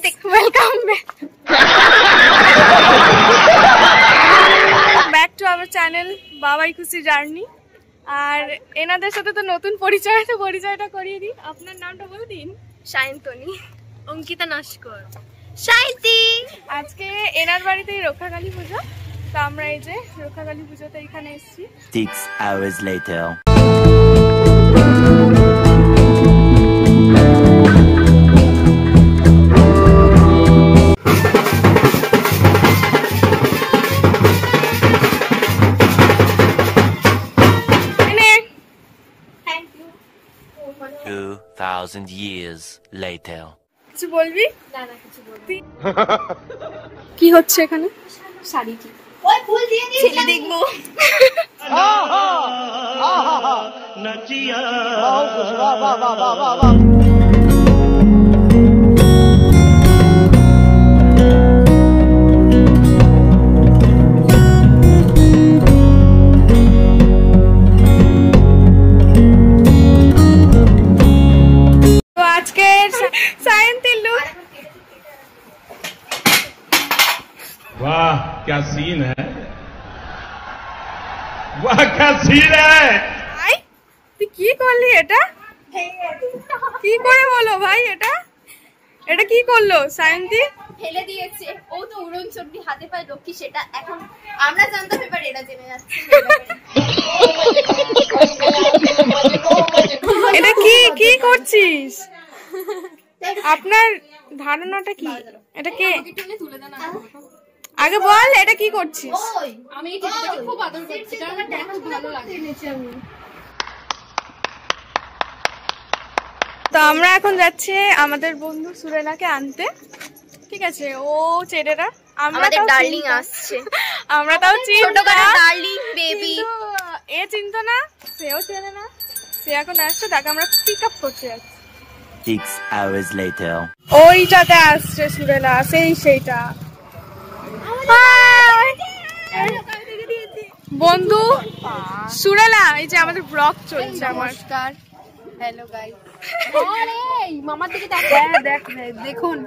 Guys, welcome back to our channel বাবাই খুশি journey. আর এনাদের সাথে তো নতুন পরিচয়টা করিয়ে দিই। আপনার নামটা বলে দিন। সায়ন্তনী, অঙ্কিতা নস্কর, সাইতি। আজকে এনার বাড়িতেই রক্ষাকালী পুজো, তো আমরা এই যে রক্ষাকালী পুজোতে এখানে এসেছি। 6 hours later. Thank you. 2000 years later. কিছু বলবি? না না, কিছু বলবো। কি হচ্ছে এখানে? শাড়িটি ওই ফুল দিয়ে দিই, ছেলে দেখবো। নচিয়া वाह क्या सीन है, वाह क्या सीन है। তুই কি করলি এটা? কি করে বলো ভাই, এটা কি করলো সায়ন্তী? ফেলে দিয়েছে। ও তো উড়ন চণ্ডী হাতে পায় লক্ষ্মী, সেটা এখন আমরা জানতাম, এবার এরা জেনে যাচ্ছে। এটা কি করছিস? আপনার ধারণাটা কি? এটা কে? তুলে দেন আগে বল, এটা কি করছিস? আমি এটাকে খুব আদর করছি, কারণ আমার খুব ভালো লাগে। তো আমরা এখন যাচ্ছি আমাদের বন্ধু সুরেনাকে আনতে, ঠিক আছে? ও চেরেরা, আমাদের ডার্লিং আসছে। আমরা তাও ছোটখাটো ডার্লিং বেবি। এ চিন্তা না, সেও চেনে না, সে এখন আসছে, তাকে আমরা পিক আপ করতে যাচ্ছি। 6 hours later. ওইটাতে আসছে সুরেনা, সেইটা বন্ধু সুরেলা। এই যে আমাদের ব্লগ চলছে। নমস্কার, হ্যালো গাইস। আরে মামার দিকে দেখুন।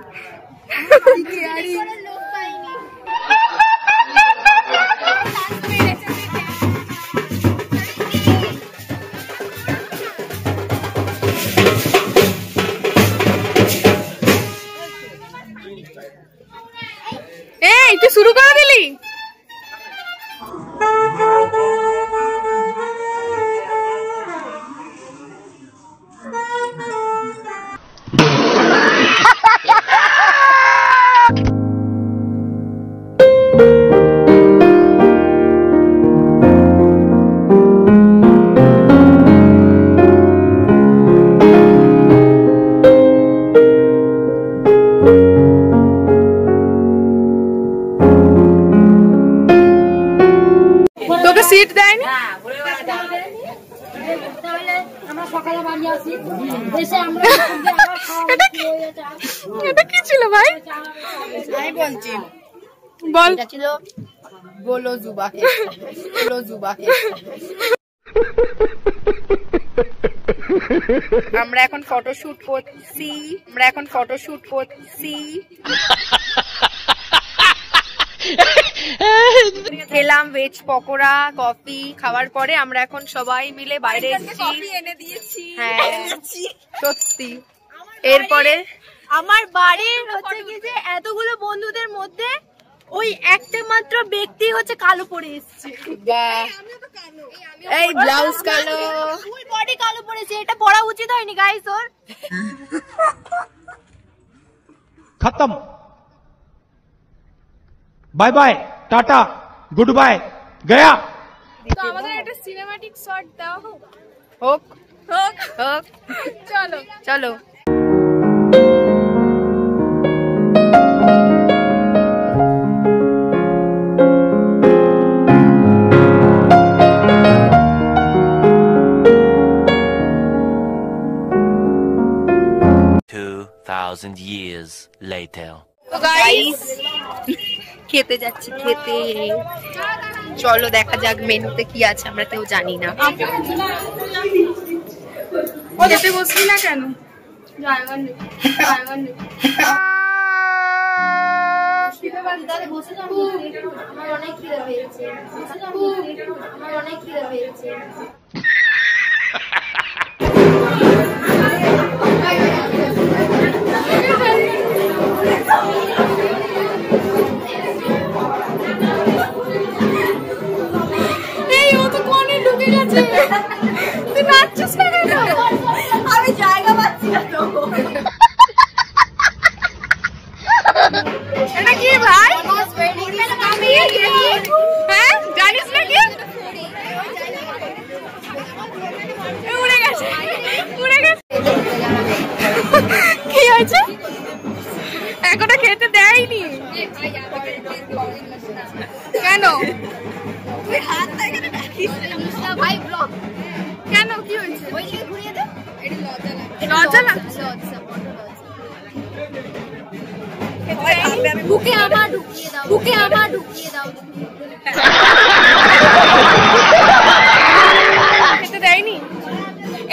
এই তুই শুরু করে দিলি? তোকে সিট দেয়নি? এটা কি ছিল ভাই? আমি বলছি, বল। এটা ছিল গোলো জুবাহে। আমরা এখন ফটোশুট করছি। খেলাম ভেজ পকোড়া, কফি খাওয়ার পরে আমরা এখন সবাই মিলে বাইরে এসেছি। হ্যাঁ সত্যি। এরপরে আমার বাড়ির হচ্ছে কি যে এতগুলো বন্ধুদের মধ্যে ওই একটা মাত্র ব্যক্তি হচ্ছে কালো পরে এসেছে। এই ব্লাউজ কালো, ফুল বডি কালো পরেছে, এটা পরা উচিত হয়নি গাইস। ওর खत्म, bye bye, tata, goodbye, गया। তো আমাদের একটা সিনেম্যাটিক শট দেওয়া হোক। হোক। চলো। years later. তো গাইস খেতে যাচ্ছি, চলো দেখা যাক মেনুতে কি আছে, আমরা কেউ জানি না। খেতে বসবি না কেন? খিদে পাচ্ছে। বসে যাও, আমার অনেক খিদে পেয়েছে। বসে যাও, আমার অনেক খিদে পেয়েছে। আমি জায়গা পাচ্ছি না তো। এটা কি ভাই? হ্যাঁ জানিস না কি? উড়ে গেছে, উড়ে গেছে। কি হয়েছে? এখনো খেতে দেয়নি কেন? তুই হাত থেকে ডাকিস না ভাই। ব্লগ কেন? কি হয়েছে? ওই দিকে ঘুরিয়ে দে। এটা লজ্জা লাগছে। বুকে আমার ঢুকিয়ে দাও, বুকে আমার ঢুকিয়ে দাও। খেতে দেয়নি।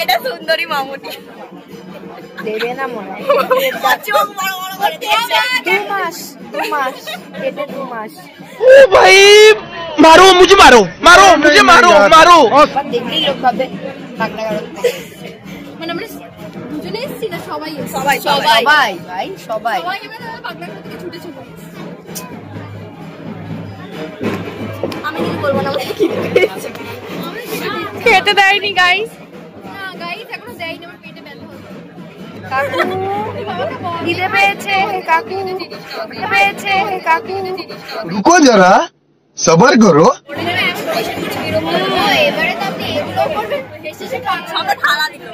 এটা সুন্দরী মামুনি দেবে না মনে হয়। চোখ বড় বড় করে দিয়েছে। 2 মাস, 2 মাস, পেটে 2 মাস। ओ भाई मारो मुझे, मारो मारो मुझे, मारो मारो। দেখলেই লোক ভাবে পাগলা করতে। মানে আমরা দুজনে এসেছি না? সবাই সবাই সবাই ভাই, সবাই সবাই এবারে পাগলা করতে ছুটে ছুটে। আমি কিছু বলবো না, আমাকে খিদে পেয়েছে। খেতে দেয়নি গাইস। না গাইস, এখনো দেয়নি, আমার পেটে ব্যথা হচ্ছে। কাকু খিদে পেয়েছে, কাকু খিদে পেয়েছে, কাকু। रुको जरा सबर करो। এবারে তো আপনি এগুলো করবেন, হেসে হেসে সব ঢালা দিল।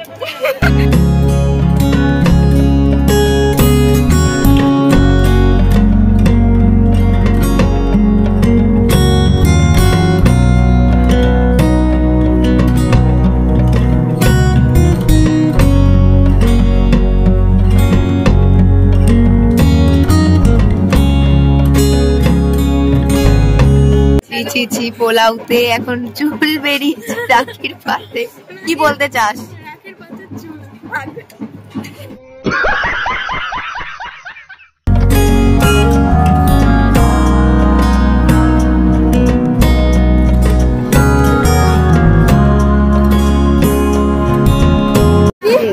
ছি পোলাওতে এখন চুল বেরিয়েছে রাখির পাতে। কি বলতে চাস?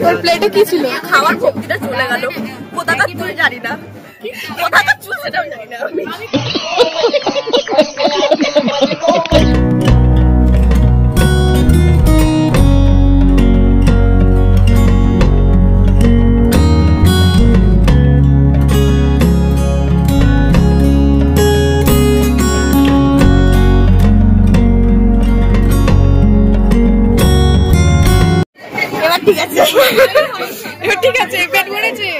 তোর প্লেটে কি ছিল? খাওয়ার ভক্তিটা চলে গেল। কোথাকার চুল জানি না, কোথাকার চুল সেটাও জানি না আমি। এবার ঠিক আছে, এবার ঠিক আছে। পেট ভরেছে,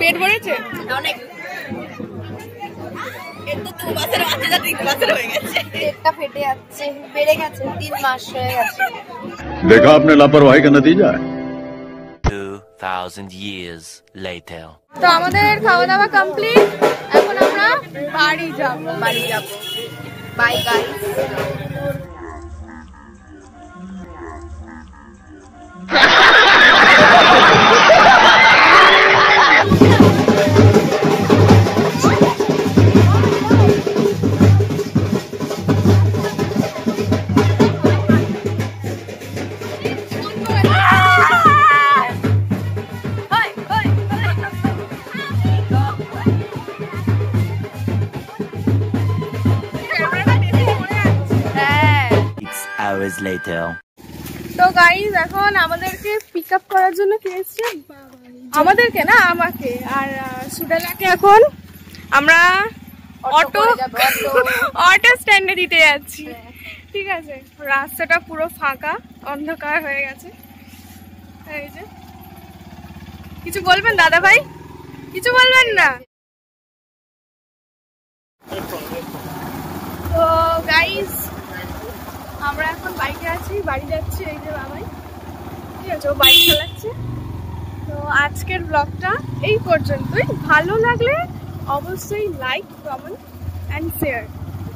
পেট ভরেছে অনেক। পেটটা ফেটে যাচ্ছে, বেড়ে গেছে, 3 মাস হয়ে গেছে। देखा आपने लापरवाही का नतीजा है। 2000 years later. তো আমাদের খাওয়া দাওয়া কমপ্লিট। এখন আমরা বাড়ি যাব। Bye guys. Hours later. তো গাইস এখন আমাদেরকে পিক আপ করার জন্য কে এসছে? আমাদেরকে না, আমাকে আর সুডালাকে এখন আমরা অটো স্ট্যান্ডে দিতে যাচ্ছি। ঠিক আছে, রাস্তাটা পুরো ফাঁকা, অন্ধকার হয়ে গেছে। এই যে কিছু বলবেন দাদা ভাই? কিছু বলবেন না? তো গাইস আমরা এখন বাইকে আছি, বাড়ি যাচ্ছি। এই যে বাবাই, ঠিক আছে, ও বাইক চালাচ্ছে। তো আজকের ব্লগটা এই পর্যন্তই। ভালো লাগলে অবশ্যই লাইক, কমেন্ট অ্যান্ড শেয়ার,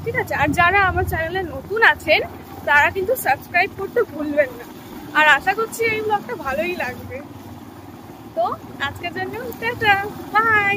ঠিক আছে? আর যারা আমার চ্যানেলে নতুন আছেন তারা কিন্তু সাবস্ক্রাইব করতে ভুলবেন না। আর আশা করছি এই ব্লগটা ভালোই লাগবে। তো আজকের জন্য টাটা, বাই।